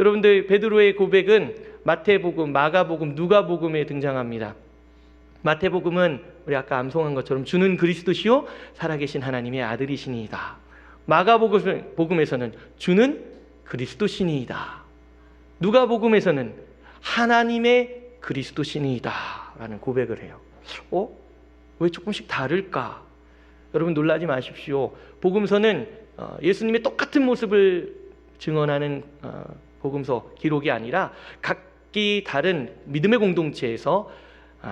여러분들, 베드로의 고백은 마태복음, 마가복음, 누가복음에 등장합니다. 마태복음은 우리 아까 암송한 것처럼 주는 그리스도시요 살아계신 하나님의 아들이시니이다. 마가복음에서는 주는 그리스도시니이다. 누가복음에서는 하나님의 그리스도시니이다 라는 고백을 해요. 왜 조금씩 다를까? 여러분 놀라지 마십시오. 복음서는 예수님의 똑같은 모습을 증언하는 복음서 기록이 아니라 각기 다른 믿음의 공동체에서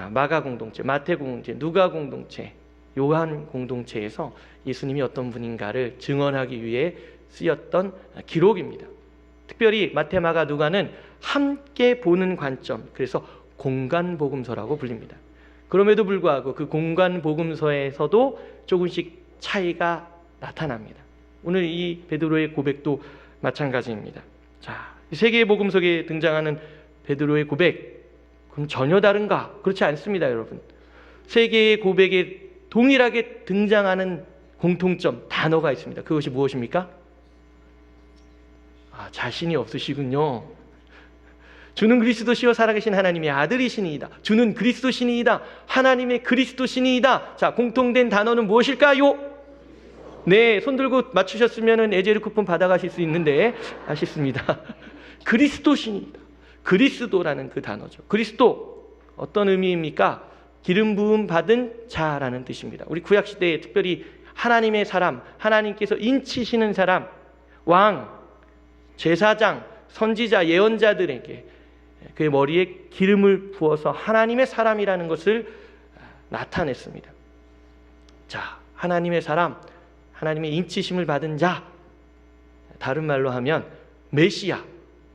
마가 공동체, 마태 공동체, 누가 공동체, 요한 공동체에서 예수님이 어떤 분인가를 증언하기 위해 쓰였던 기록입니다. 특별히 마태, 마가, 누가는 함께 보는 관점, 그래서 공간 복음서라고 불립니다. 그럼에도 불구하고 그 공간 복음서에서도 조금씩 차이가 나타납니다. 오늘 이 베드로의 고백도 마찬가지입니다. 자, 세 개의 복음서에 등장하는 베드로의 고백, 그럼 전혀 다른가? 그렇지 않습니다, 여러분. 세 개의 고백에 동일하게 등장하는 공통점, 단어가 있습니다. 그것이 무엇입니까? 자신이 없으시군요. 주는 그리스도시요 살아계신 하나님의 아들이시니이다. 주는 그리스도시니이다. 하나님의 그리스도시니이다. 자, 공통된 단어는 무엇일까요? 네, 손 들고 맞추셨으면 에제르 쿠폰 받아가실 수 있는데 아쉽습니다. 그리스도시니이다. 그리스도라는 그 단어죠. 그리스도, 어떤 의미입니까? 기름 부음 받은 자라는 뜻입니다. 우리 구약시대에 특별히 하나님의 사람, 하나님께서 인치시는 사람, 왕, 제사장, 선지자, 예언자들에게 그의 머리에 기름을 부어서 하나님의 사람이라는 것을 나타냈습니다. 자, 하나님의 사람, 하나님의 인치심을 받은 자, 다른 말로 하면 메시아,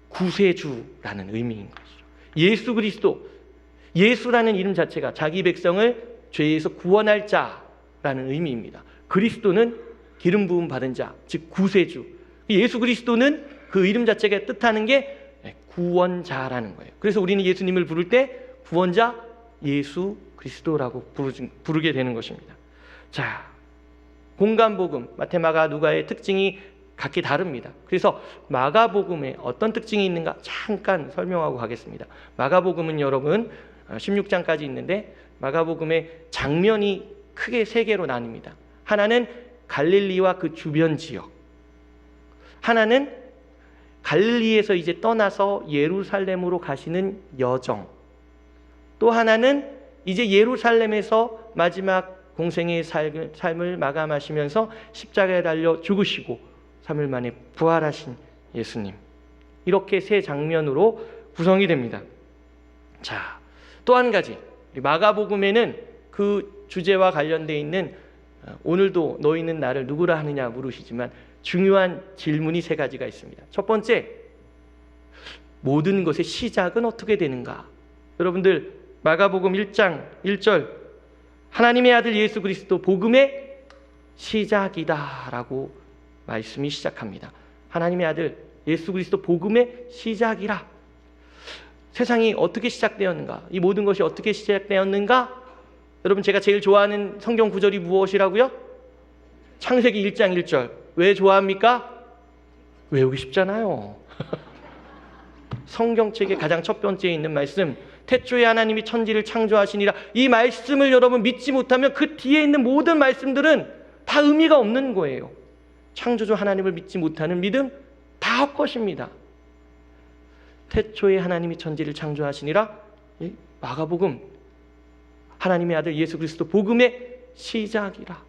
구세주라는 의미인 것이죠. 예수 그리스도, 예수라는 이름 자체가 자기 백성을 죄에서 구원할 자라는 의미입니다. 그리스도는 기름 부음 받은 자, 즉 구세주. 예수 그리스도는 그 이름 자체가 뜻하는 게 구원자라는 거예요. 그래서 우리는 예수님을 부를 때 구원자 예수 그리스도라고 부르게 되는 것입니다. 자, 공간복음, 마태, 마가, 누가의 특징이 각기 다릅니다. 그래서 마가복음에 어떤 특징이 있는가 잠깐 설명하고 가겠습니다. 마가복음은 여러분 16장까지 있는데 마가복음의 장면이 크게 세 개로 나뉩니다. 하나는 갈릴리와 그 주변 지역, 하나는 갈릴리에서 이제 떠나서 예루살렘으로 가시는 여정, 또 하나는 이제 예루살렘에서 마지막 공생의 삶을 마감하시면서 십자가에 달려 죽으시고 3일 만에 부활하신 예수님. 이렇게 세 장면으로 구성이 됩니다. 자, 또 한 가지, 마가복음에는 그 주제와 관련되어 있는 오늘도 너희는 나를 누구라 하느냐 물으시지만 중요한 질문이 세 가지가 있습니다. 첫 번째, 모든 것의 시작은 어떻게 되는가? 여러분들 마가복음 1장 1절 하나님의 아들 예수 그리스도 복음의 시작이다 라고 말씀이 시작합니다. 하나님의 아들 예수 그리스도 복음의 시작이라. 세상이 어떻게 시작되었는가? 이 모든 것이 어떻게 시작되었는가? 여러분, 제가 제일 좋아하는 성경 구절이 무엇이라고요? 창세기 1장 1절. 왜 좋아합니까? 외우기 쉽잖아요. 성경책의 가장 첫 번째에 있는 말씀, 태초에 하나님이 천지를 창조하시니라. 이 말씀을 여러분 믿지 못하면 그 뒤에 있는 모든 말씀들은 다 의미가 없는 거예요. 창조주 하나님을 믿지 못하는 믿음 다 헛것입니다. 태초에 하나님이 천지를 창조하시니라. 마가복음 하나님의 아들 예수 그리스도 복음의 시작이라.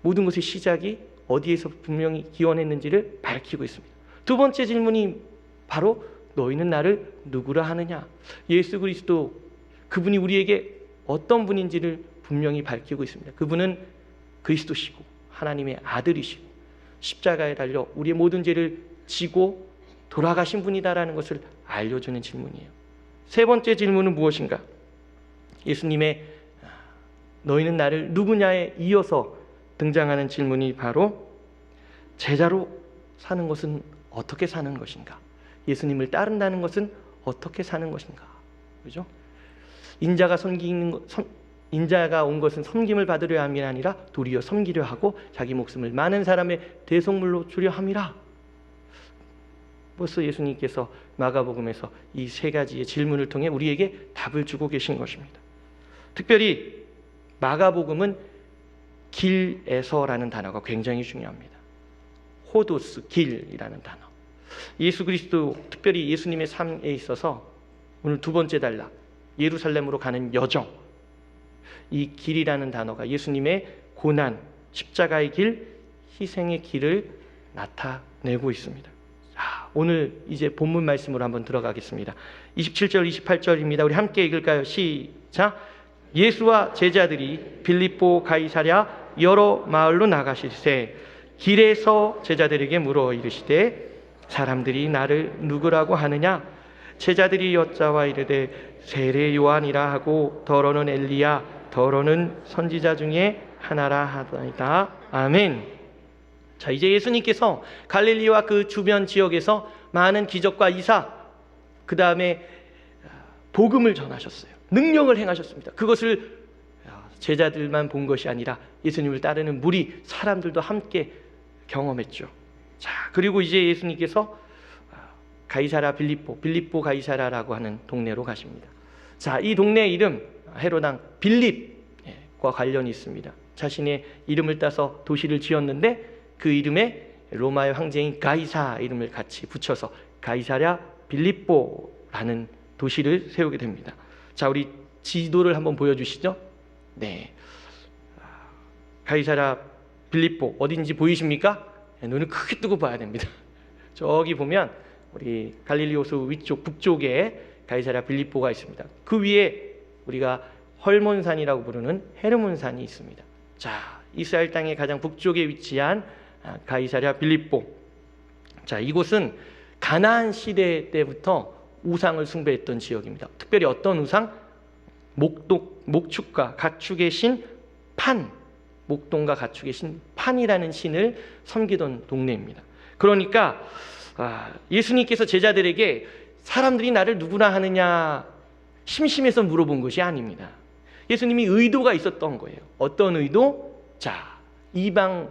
모든 것의 시작이 어디에서 분명히 기원했는지를 밝히고 있습니다. 두 번째 질문이 바로 너희는 나를 누구라 하느냐? 예수 그리스도, 그분이 우리에게 어떤 분인지를 분명히 밝히고 있습니다. 그분은 그리스도시고 하나님의 아들이시고 십자가에 달려 우리의 모든 죄를 지고 돌아가신 분이다라는 것을 알려주는 질문이에요. 세 번째 질문은 무엇인가? 예수님의 너희는 나를 누구냐에 이어서 등장하는 질문이 바로 제자로 사는 것은 어떻게 사는 것인가? 예수님을 따른다는 것은 어떻게 사는 것인가? 그죠? 인자가 온 것은 섬김을 받으려 함이 아니라 도리어 섬기려 하고 자기 목숨을 많은 사람의 대속물로 주려 함이라. 벌써 예수님께서 마가복음에서 이 세 가지의 질문을 통해 우리에게 답을 주고 계신 것입니다. 특별히 마가복음은 길에서라는 단어가 굉장히 중요합니다. 호도스, 길이라는 단어. 예수 그리스도, 특별히 예수님의 삶에 있어서 오늘 두 번째 단락, 예루살렘으로 가는 여정, 이 길이라는 단어가 예수님의 고난, 십자가의 길, 희생의 길을 나타내고 있습니다. 자, 오늘 이제 본문 말씀으로 한번 들어가겠습니다. 27절, 28절입니다. 우리 함께 읽을까요? 시작. 예수와 제자들이 빌립보 가이사랴 여러 마을로 나가실새 길에서 제자들에게 물어 이르시되 사람들이 나를 누구라고 하느냐? 제자들이 여짜와 이르되 세례 요한이라 하고 더러는 엘리야 더러는 선지자 중에 하나라 하더이다. 아멘. 자, 이제 예수님께서 갈릴리와 그 주변 지역에서 많은 기적과 이사, 그 다음에 복음을 전하셨어요. 능력을 행하셨습니다. 그것을 제자들만 본 것이 아니라 예수님을 따르는 무리, 사람들도 함께 경험했죠. 자, 그리고 이제 예수님께서 가이사랴 빌립보 가이사랴라고 하는 동네로 가십니다. 자, 이 동네 이름 헤롯 왕 빌립과 관련이 있습니다. 자신의 이름을 따서 도시를 지었는데 그 이름에 로마의 황제인 가이사 이름을 같이 붙여서 가이사랴 빌립보라는 도시를 세우게 됩니다. 자, 우리 지도를 한번 보여주시죠. 네, 가이사랴 빌립보 어딘지 보이십니까? 눈을 크게 뜨고 봐야 됩니다. 저기 보면 우리 갈릴리 호수 위쪽 북쪽에 가이사랴 빌립보가 있습니다. 그 위에 우리가 헐몬산이라고 부르는 헤르몬산이 있습니다. 자, 이스라엘 땅의 가장 북쪽에 위치한 가이사랴 빌립보. 자, 이곳은 가나안 시대 때부터 우상을 숭배했던 지역입니다. 특별히 어떤 우상? 목축과 가축의 신 판, 목동과 가축의 신 판이라는 신을 섬기던 동네입니다. 그러니까 예수님께서 제자들에게 사람들이 나를 누구나 하느냐 심심해서 물어본 것이 아닙니다. 예수님이 의도가 있었던 거예요. 어떤 의도? 자, 이방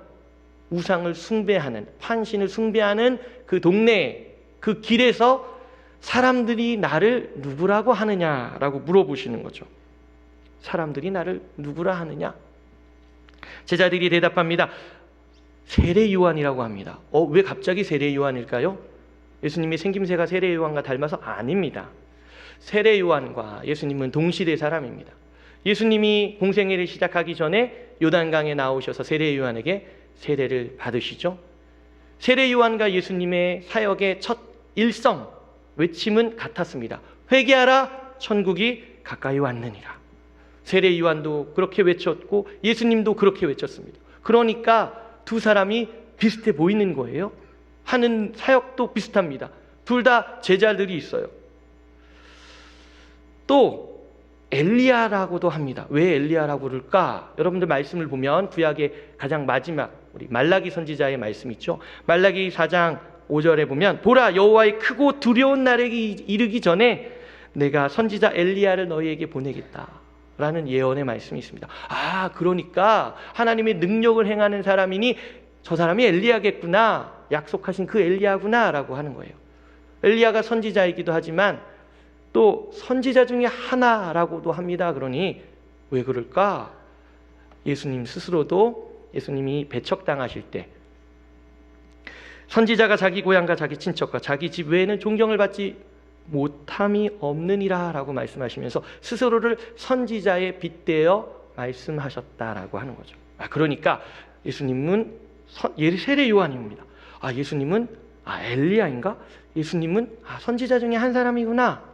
우상을 숭배하는, 판신을 숭배하는 그 동네, 그 길에서 사람들이 나를 누구라고 하느냐라고 물어보시는 거죠. 사람들이 나를 누구라 하느냐? 제자들이 대답합니다. 세례 요한이라고 합니다. 왜 갑자기 세례 요한일까요? 예수님의 생김새가 세례 요한과 닮아서? 아닙니다. 세례 요한과 예수님은 동시대 사람입니다. 예수님이 공생애를 시작하기 전에 요단강에 나오셔서 세례 요한에게 세례를 받으시죠. 세례 요한과 예수님의 사역의 첫 일성 외침은 같았습니다. 회개하라, 천국이 가까이 왔느니라. 세례 요한도 그렇게 외쳤고 예수님도 그렇게 외쳤습니다. 그러니까 두 사람이 비슷해 보이는 거예요. 하는 사역도 비슷합니다. 둘 다 제자들이 있어요. 또 엘리야라고도 합니다. 왜 엘리야라고 그럴까? 여러분들 말씀을 보면 구약의 가장 마지막 우리 말라기 선지자의 말씀 있죠. 말라기 4장 5절에 보면 보라, 여호와의 크고 두려운 날에 이르기 전에 내가 선지자 엘리야를 너희에게 보내겠다라는 예언의 말씀이 있습니다. 그러니까 하나님의 능력을 행하는 사람이니 저 사람이 엘리야겠구나, 약속하신 그 엘리야구나라고 하는 거예요. 엘리야가 선지자이기도 하지만 또 선지자 중에 하나라고도 합니다. 그러니 왜 그럴까? 예수님 스스로도 예수님이 배척당하실 때 선지자가 자기 고향과 자기 친척과 자기 집 외에는 존경을 받지 못함이 없느니라 라고 말씀하시면서 스스로를 선지자에 빗대어 말씀하셨다라고 하는 거죠. 그러니까 예수님은 세례 요한입니다. 예수님은 엘리야인가? 예수님은 선지자 중에 한 사람이구나,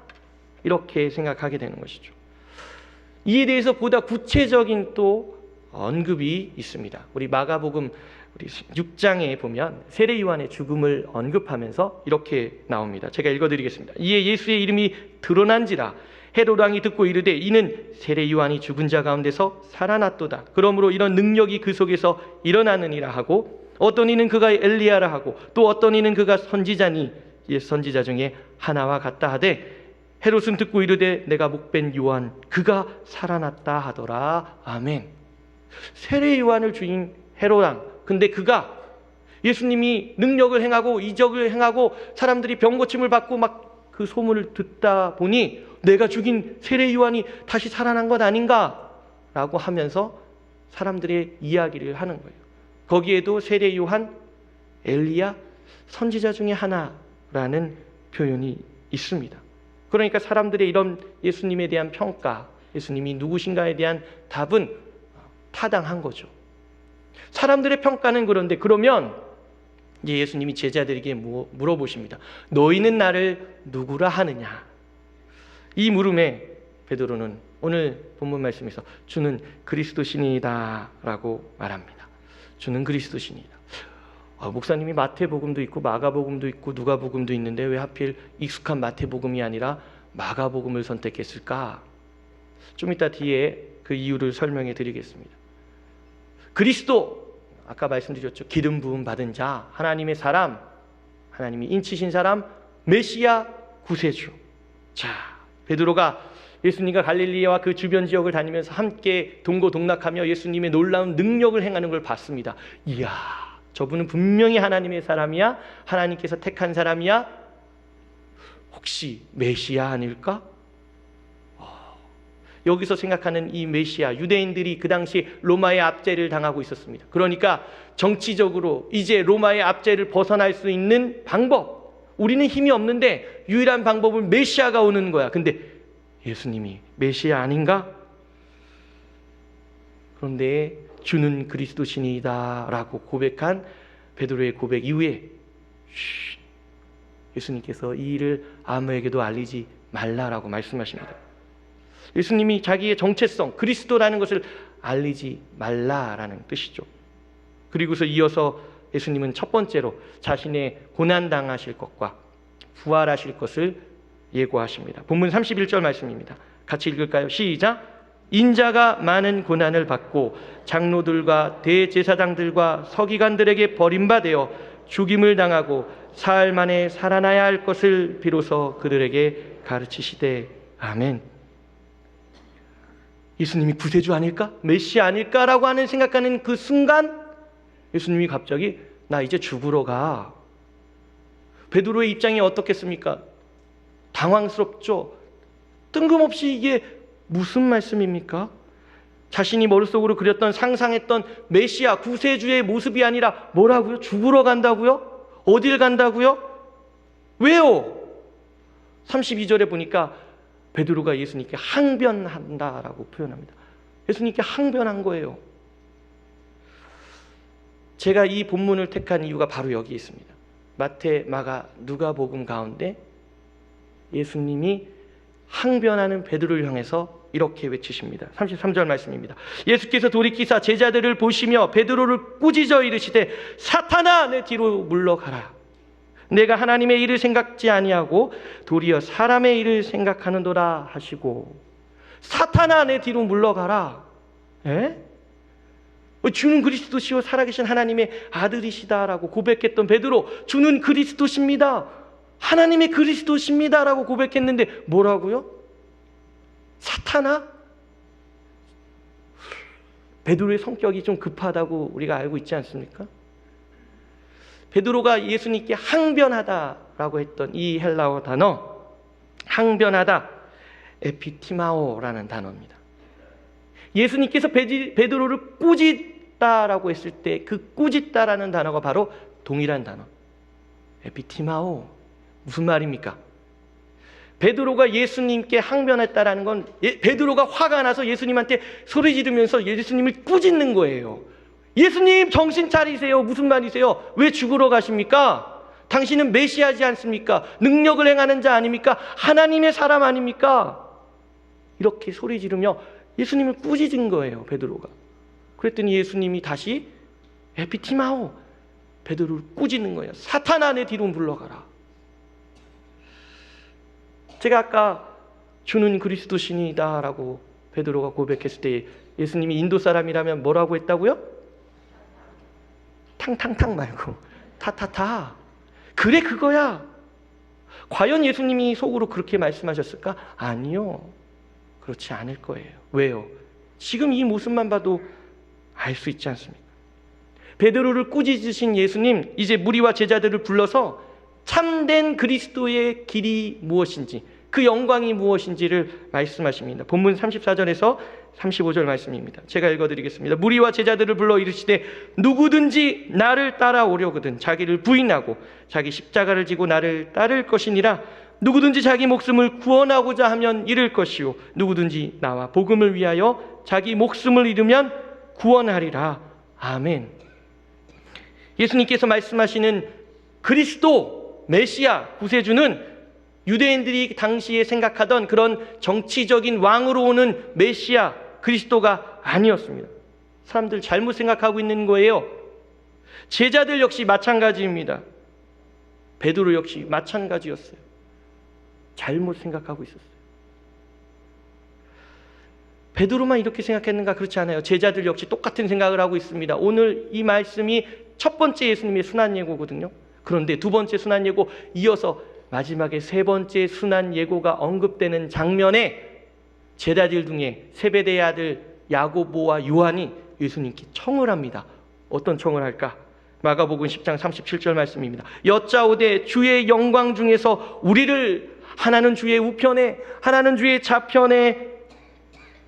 이렇게 생각하게 되는 것이죠. 이에 대해서 보다 구체적인 또 언급이 있습니다. 우리 마가복음 우리 6장에 보면 세례 요한의 죽음을 언급하면서 이렇게 나옵니다. 제가 읽어드리겠습니다. 이에 예수의 이름이 드러난지라 헤롯 왕이 듣고 이르되 이는 세례 요한이 죽은 자 가운데서 살아났도다. 그러므로 이런 능력이 그 속에서 일어나느니라 하고, 어떤 이는 그가 엘리야라 하고 또 어떤 이는 그가 선지자니 선지자 중에 하나와 같다 하되, 헤롯은 듣고 이르되 내가 목벤 요한 그가 살아났다 하더라. 아멘. 세례 요한을 주인 헤롯 왕, 근데 그가 예수님이 능력을 행하고 이적을 행하고 사람들이 병 고침을 받고 막 그 소문을 듣다 보니 내가 죽인 세례 요한이 다시 살아난 것 아닌가라고 하면서 사람들의 이야기를 하는 거예요. 거기에도 세례 요한, 엘리야, 선지자 중에 하나라는 표현이 있습니다. 그러니까 사람들의 이런 예수님에 대한 평가, 예수님이 누구신가에 대한 답은 타당한 거죠. 사람들의 평가는 그런데 그러면 이제 예수님이 제자들에게 물어보십니다. 너희는 나를 누구라 하느냐? 이 물음에 베드로는 오늘 본문 말씀에서 주는 그리스도시니이다 라고 말합니다. 주는 그리스도시니이다. 목사님이 마태복음도 있고 마가복음도 있고 누가복음도 있는데 왜 하필 익숙한 마태복음이 아니라 마가복음을 선택했을까? 좀 이따 뒤에 그 이유를 설명해 드리겠습니다. 그리스도, 아까 말씀드렸죠. 기름 부음 받은 자, 하나님의 사람, 하나님이 인치신 사람, 메시아, 구세주. 자, 베드로가 예수님과 갈릴리와 그 주변 지역을 다니면서 함께 동고동락하며 예수님의 놀라운 능력을 행하는 걸 봤습니다. 이야, 저분은 분명히 하나님의 사람이야? 하나님께서 택한 사람이야? 혹시 메시아 아닐까? 여기서 생각하는 이 메시아, 유대인들이 그 당시 로마의 압제를 당하고 있었습니다. 그러니까 정치적으로 이제 로마의 압제를 벗어날 수 있는 방법, 우리는 힘이 없는데 유일한 방법은 메시아가 오는 거야. 근데 예수님이 메시아 아닌가? 그런데 주는 그리스도시니이다 라고 고백한 베드로의 고백 이후에 예수님께서 이 일을 아무에게도 알리지 말라라고 말씀하십니다. 예수님이 자기의 정체성, 그리스도라는 것을 알리지 말라라는 뜻이죠. 그리고서 이어서 예수님은 첫 번째로 자신의 고난당하실 것과 부활하실 것을 예고하십니다. 본문 31절 말씀입니다. 같이 읽을까요? 시작! 인자가 많은 고난을 받고 장로들과 대제사장들과 서기관들에게 버림받아 죽임을 당하고 사흘 만에 살아나야 할 것을 비로소 그들에게 가르치시되 아멘. 예수님이 구세주 아닐까? 메시아 아닐까라고 하는 생각하는 그 순간 예수님이 갑자기 나 이제 죽으러 가. 베드로의 입장이 어떻겠습니까? 당황스럽죠. 뜬금없이 이게 무슨 말씀입니까? 자신이 머릿속으로 그렸던 상상했던 메시아 구세주의 모습이 아니라 뭐라고요? 죽으러 간다고요? 어딜 간다고요? 왜요? 32절에 보니까 베드로가 예수님께 항변한다라고 표현합니다. 예수님께 항변한 거예요. 제가 이 본문을 택한 이유가 바로 여기 있습니다. 마태, 마가, 누가복음 가운데 예수님이 항변하는 베드로를 향해서 이렇게 외치십니다. 33절 말씀입니다. 예수께서 돌이키사 제자들을 보시며 베드로를 꾸짖어 이르시되 사탄아 내 뒤로 물러가라. 내가 하나님의 일을 생각지 아니하고 도리어 사람의 일을 생각하는도다 하시고 사탄아 내 뒤로 물러가라. 에? 주는 그리스도시요 살아계신 하나님의 아들이시다라고 고백했던 베드로, 주는 그리스도십니다, 하나님의 그리스도십니다라고 고백했는데 뭐라고요? 사탄아? 베드로의 성격이 좀 급하다고 우리가 알고 있지 않습니까? 베드로가 예수님께 항변하다라고 했던 이 헬라어 단어, 항변하다, 에피티마오라는 단어입니다. 예수님께서 베드로를 꾸짖다라고 했을 때 그 꾸짖다라는 단어가 바로 동일한 단어, 에피티마오. 무슨 말입니까? 베드로가 예수님께 항변했다라는 건 베드로가 화가 나서 예수님한테 소리 지르면서 예수님을 꾸짖는 거예요. 예수님 정신 차리세요. 무슨 말이세요? 왜 죽으러 가십니까? 당신은 메시아지 않습니까? 능력을 행하는 자 아닙니까? 하나님의 사람 아닙니까? 이렇게 소리 지르며 예수님을 꾸짖은 거예요, 베드로가. 그랬더니 예수님이 다시 에피티마오, 베드로를 꾸짖는 거예요. 사탄아 내 뒤로 물러가라. 제가 아까 주는 그리스도시니이다 라고 베드로가 고백했을 때 예수님이 인도 사람이라면 뭐라고 했다고요? 탕탕탕 말고 타타타. 그래 그거야. 과연 예수님이 속으로 그렇게 말씀하셨을까? 아니요. 그렇지 않을 거예요. 왜요? 지금 이 모습만 봐도 알 수 있지 않습니까? 베드로를 꾸짖으신 예수님, 이제 무리와 제자들을 불러서 참된 그리스도의 길이 무엇인지, 그 영광이 무엇인지를 말씀하십니다. 본문 34절에서 35절 말씀입니다. 제가 읽어드리겠습니다. 무리와 제자들을 불러 이르시되 누구든지 나를 따라오려거든 자기를 부인하고 자기 십자가를 지고 나를 따를 것이니라. 누구든지 자기 목숨을 구원하고자 하면 잃을 것이요 누구든지 나와 복음을 위하여 자기 목숨을 잃으면 구원하리라. 아멘. 예수님께서 말씀하시는 그리스도, 메시아, 구세주는 유대인들이 당시에 생각하던 그런 정치적인 왕으로 오는 메시아, 그리스도가 아니었습니다. 사람들 잘못 생각하고 있는 거예요. 제자들 역시 마찬가지입니다. 베드로 역시 마찬가지였어요. 잘못 생각하고 있었어요. 베드로만 이렇게 생각했는가? 그렇지 않아요. 제자들 역시 똑같은 생각을 하고 있습니다. 오늘 이 말씀이 첫 번째 예수님의 순환 예고거든요. 그런데 두 번째 순환 예고, 이어서 마지막에 세 번째 순환 예고가 언급되는 장면에 제자들 중에 세베대의 아들 야고보와 요한이 예수님께 청을 합니다. 어떤 청을 할까? 마가복음 10장 37절 말씀입니다. 여짜오되 주의 영광 중에서 우리를 하나는 주의 우편에 하나는 주의 좌편에,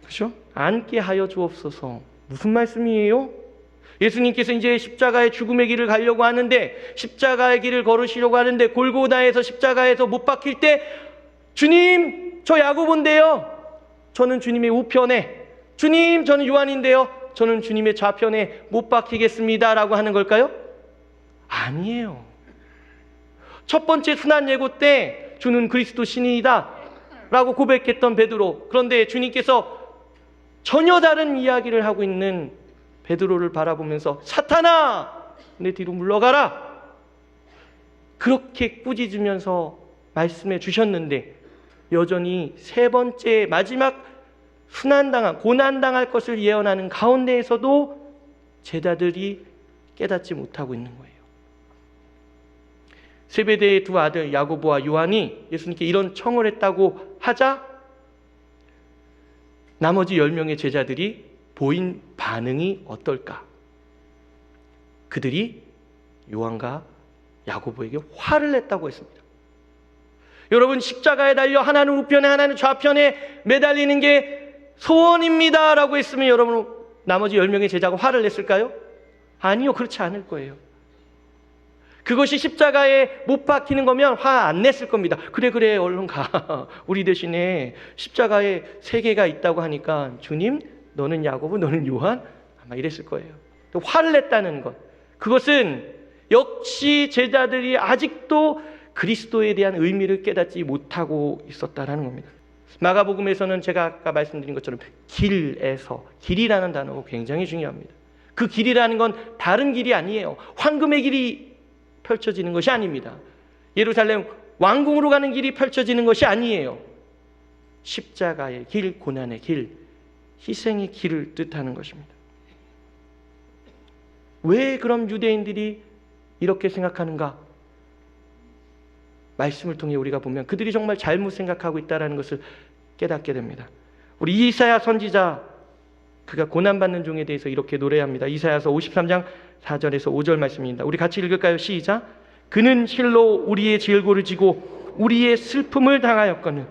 그렇죠? 앉게 하여 주옵소서. 무슨 말씀이에요? 예수님께서 이제 십자가의 죽음의 길을 가려고 하는데, 십자가의 길을 걸으시려고 하는데, 골고다에서 십자가에서 못 박힐 때 주님, 저 야고보인데요, 저는 주님의 우편에, 주님, 저는 요한인데요, 저는 주님의 좌편에 못 박히겠습니다 라고 하는 걸까요? 아니에요. 첫 번째 순환 예고 때 주는 그리스도 신이다 라고 고백했던 베드로, 그런데 주님께서 전혀 다른 이야기를 하고 있는 베드로를 바라보면서 사탄아, 내 뒤로 물러가라, 그렇게 꾸짖으면서 말씀해 주셨는데, 여전히 세 번째 마지막 순환당한, 고난당할 것을 예언하는 가운데에서도 제자들이 깨닫지 못하고 있는 거예요. 세베대의 두 아들 야고보와 요한이 예수님께 이런 청을 했다고 하자 나머지 10명의 제자들이 보인 반응이 어떨까? 그들이 요한과 야고보에게 화를 냈다고 했습니다. 여러분, 십자가에 달려 하나는 우편에 하나는 좌편에 매달리는 게 소원입니다 라고 했으면 여러분, 나머지 10명의 제자가 화를 냈을까요? 아니요, 그렇지 않을 거예요. 그것이 십자가에 못 박히는 거면 화 안 냈을 겁니다. 그래 얼른 가. 우리 대신에 십자가에 3개가 있다고 하니까 주님, 너는 야고보, 너는 요한, 아마 이랬을 거예요. 화를 냈다는 것, 그것은 역시 제자들이 아직도 그리스도에 대한 의미를 깨닫지 못하고 있었다는 겁니다. 마가복음에서는 제가 아까 말씀드린 것처럼 길에서, 길이라는 단어가 굉장히 중요합니다. 그 길이라는 건 다른 길이 아니에요. 황금의 길이 펼쳐지는 것이 아닙니다. 예루살렘 왕궁으로 가는 길이 펼쳐지는 것이 아니에요. 십자가의 길, 고난의 길, 희생의 길을 뜻하는 것입니다. 왜 그럼 유대인들이 이렇게 생각하는가? 말씀을 통해 우리가 보면 그들이 정말 잘못 생각하고 있다는 것을 깨닫게 됩니다. 우리 이사야 선지자, 그가 고난받는 종에 대해서 이렇게 노래합니다. 이사야서 53장 4절에서 5절 말씀입니다. 우리 같이 읽을까요? 시작. 그는 실로 우리의 질고를 지고 우리의 슬픔을 당하였거늘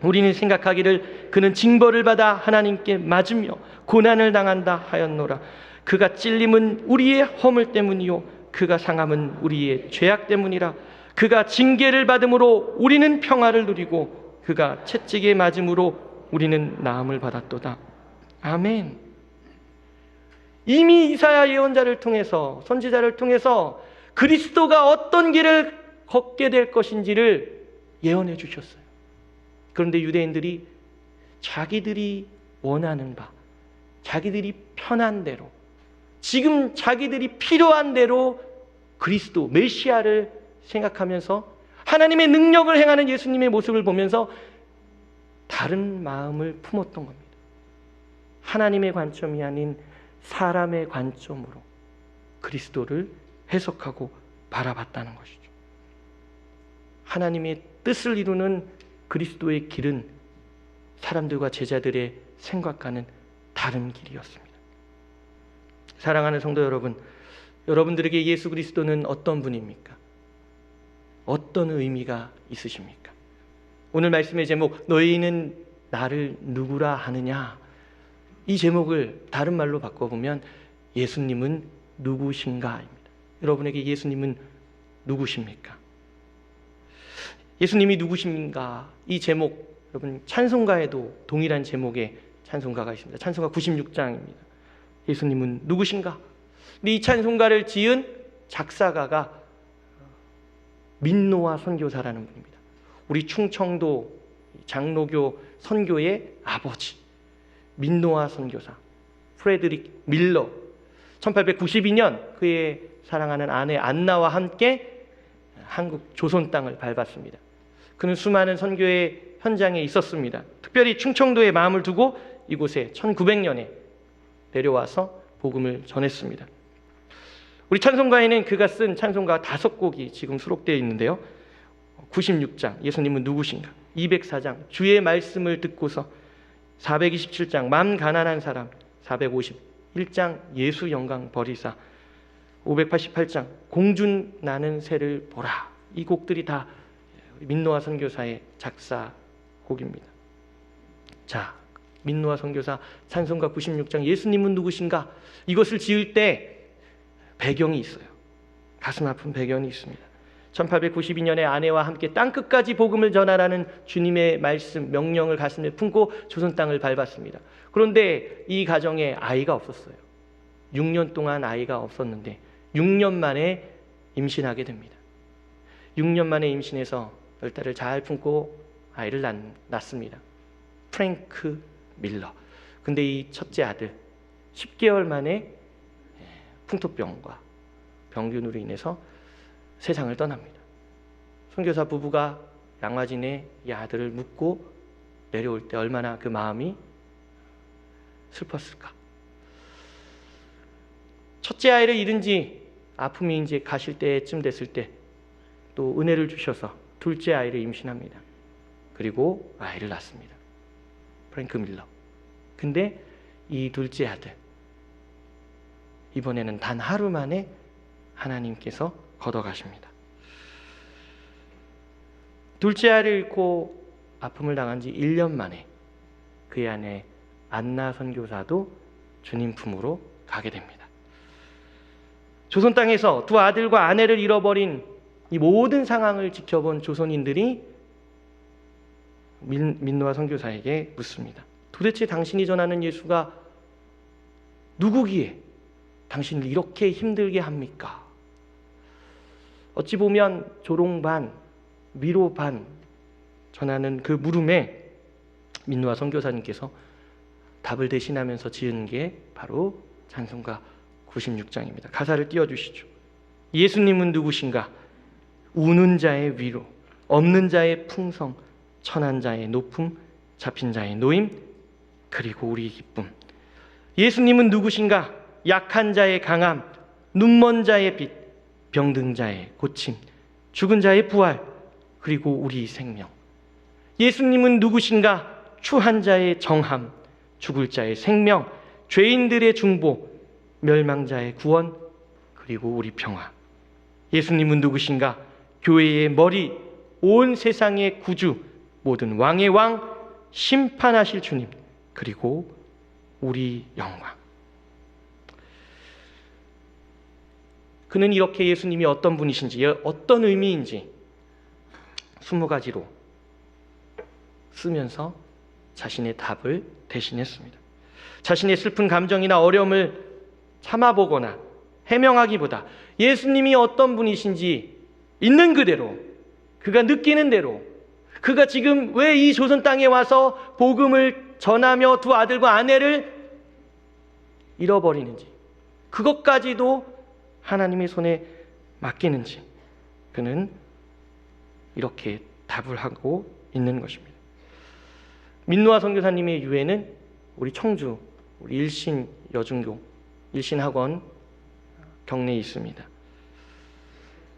우리는 생각하기를 그는 징벌을 받아 하나님께 맞으며 고난을 당한다 하였노라. 그가 찔림은 우리의 허물 때문이요 그가 상함은 우리의 죄악 때문이라. 그가 징계를 받음으로 우리는 평화를 누리고 그가 채찍에 맞음으로 우리는 나음을 받았도다. 아멘. 이미 이사야 예언자를 통해서, 선지자를 통해서 그리스도가 어떤 길을 걷게 될 것인지를 예언해 주셨어요. 그런데 유대인들이 자기들이 원하는 바, 자기들이 편한 대로, 지금 자기들이 필요한 대로 그리스도, 메시아를 생각하면서 하나님의 능력을 행하는 예수님의 모습을 보면서 다른 마음을 품었던 겁니다. 하나님의 관점이 아닌 사람의 관점으로 그리스도를 해석하고 바라봤다는 것이죠. 하나님의 뜻을 이루는 그리스도의 길은 사람들과 제자들의 생각과는 다른 길이었습니다. 사랑하는 성도 여러분, 여러분들에게 예수 그리스도는 어떤 분입니까? 어떤 의미가 있으십니까? 오늘 말씀의 제목, 너희는 나를 누구라 하느냐? 이 제목을 다른 말로 바꿔보면 예수님은 누구신가입니다. 여러분에게 예수님은 누구십니까? 예수님이 누구신가? 이 제목, 여러분 찬송가에도 동일한 제목의 찬송가가 있습니다. 찬송가 96장입니다. 예수님은 누구신가? 이 찬송가를 지은 작사가가 민노아 선교사라는 분입니다. 우리 충청도 장로교 선교의 아버지 민노아 선교사 프레드릭 밀러, 1892년 그의 사랑하는 아내 안나와 함께 한국 조선 땅을 밟았습니다. 그는 수많은 선교의 현장에 있었습니다. 특별히 충청도에 마음을 두고 이곳에 1900년에 내려와서 복음을 전했습니다. 우리 찬송가에는 그가 쓴 찬송가 5곡이 지금 수록되어 있는데요. 96장 예수님은 누구신가, 204장 주의 말씀을 듣고서, 427장 맘 가난한 사람, 451장 예수 영광 버리사, 588장 공준 나는 새를 보라. 이 곡들이 다 민노아 선교사의 작사곡입니다. 자, 민노아 선교사 찬송가 96장 예수님은 누구신가, 이것을 지을 때 배경이 있어요. 가슴 아픈 배경이 있습니다. 1892년에 아내와 함께 땅끝까지 복음을 전하라는 주님의 말씀, 명령을 가슴에 품고 조선 땅을 밟았습니다. 그런데 이 가정에 아이가 없었어요. 6년 동안 아이가 없었는데 6년 만에 임신하게 됩니다. 6년 만에 임신해서 열달을 잘 품고 아이를 낳습니다. 프랭크 밀러. 근데 이 첫째 아들 10개월 만에 풍토병과 병균으로 인해서 세상을 떠납니다. 선교사 부부가 양화진에 이 아들을 묻고 내려올 때 얼마나 그 마음이 슬펐을까. 첫째 아이를 잃은 지 아픔이 이제 가실 때쯤 됐을 때 또 은혜를 주셔서 둘째 아이를 임신합니다. 그리고 아이를 낳습니다. 프랭크 밀러. 근데 이 둘째 아들 이번에는 단 하루 만에 하나님께서 걷어가십니다. 둘째 아이를 잃고 아픔을 당한 지 1년 만에 그의 아내 안나 선교사도 주님 품으로 가게 됩니다. 조선 땅에서 두 아들과 아내를 잃어버린 이 모든 상황을 지켜본 조선인들이 민노아 선교사에게 묻습니다. 도대체 당신이 전하는 예수가 누구기에 당신을 이렇게 힘들게 합니까? 어찌 보면 조롱 반, 위로 반 전하는 그 물음에 민노아 선교사님께서 답을 대신하면서 지은 게 바로 찬송가 96장입니다. 가사를 띄워주시죠. 예수님은 누구신가? 우는 자의 위로, 없는 자의 풍성, 천한 자의 높음, 잡힌 자의 노임, 그리고 우리 기쁨. 예수님은 누구신가? 약한 자의 강함, 눈먼 자의 빛, 병든 자의 고침, 죽은 자의 부활, 그리고 우리 생명. 예수님은 누구신가? 추한 자의 정함, 죽을 자의 생명, 죄인들의 중보, 멸망자의 구원, 그리고 우리 평화. 예수님은 누구신가? 교회의 머리, 온 세상의 구주, 모든 왕의 왕, 심판하실 주님, 그리고 우리 영광. 그는 이렇게 예수님이 어떤 분이신지, 어떤 의미인지 20가지로 쓰면서 자신의 답을 대신했습니다. 자신의 슬픈 감정이나 어려움을 참아보거나 해명하기보다 예수님이 어떤 분이신지 있는 그대로, 그가 느끼는 대로, 그가 지금 왜 이 조선 땅에 와서 복음을 전하며 두 아들과 아내를 잃어버리는지, 그것까지도 하나님의 손에 맡기는지 그는 이렇게 답을 하고 있는 것입니다. 민노아 선교사님의 유해는 우리 청주, 우리 일신 여중교, 일신학원 경내에 있습니다.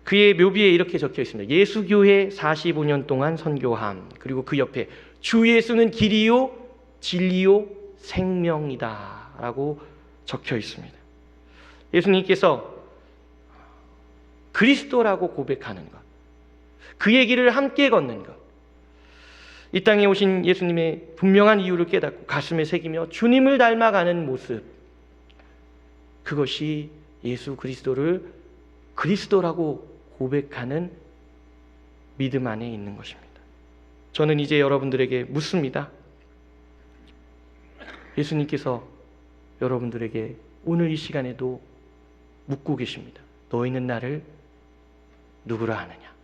그의 묘비에 이렇게 적혀 있습니다. 예수교회 45년 동안 선교함. 그리고 그 옆에 주 예수는 길이요 진리요 생명이다 라고 적혀 있습니다. 예수님께서 그리스도라고 고백하는 것, 그의 길을 함께 걷는 것, 이 땅에 오신 예수님의 분명한 이유를 깨닫고 가슴에 새기며 주님을 닮아가는 모습, 그것이 예수 그리스도를 그리스도라고 고백하는 믿음 안에 있는 것입니다. 저는 이제 여러분들에게 묻습니다. 예수님께서 여러분들에게 오늘 이 시간에도 묻고 계십니다. 너희는 나를 누구라 하느냐?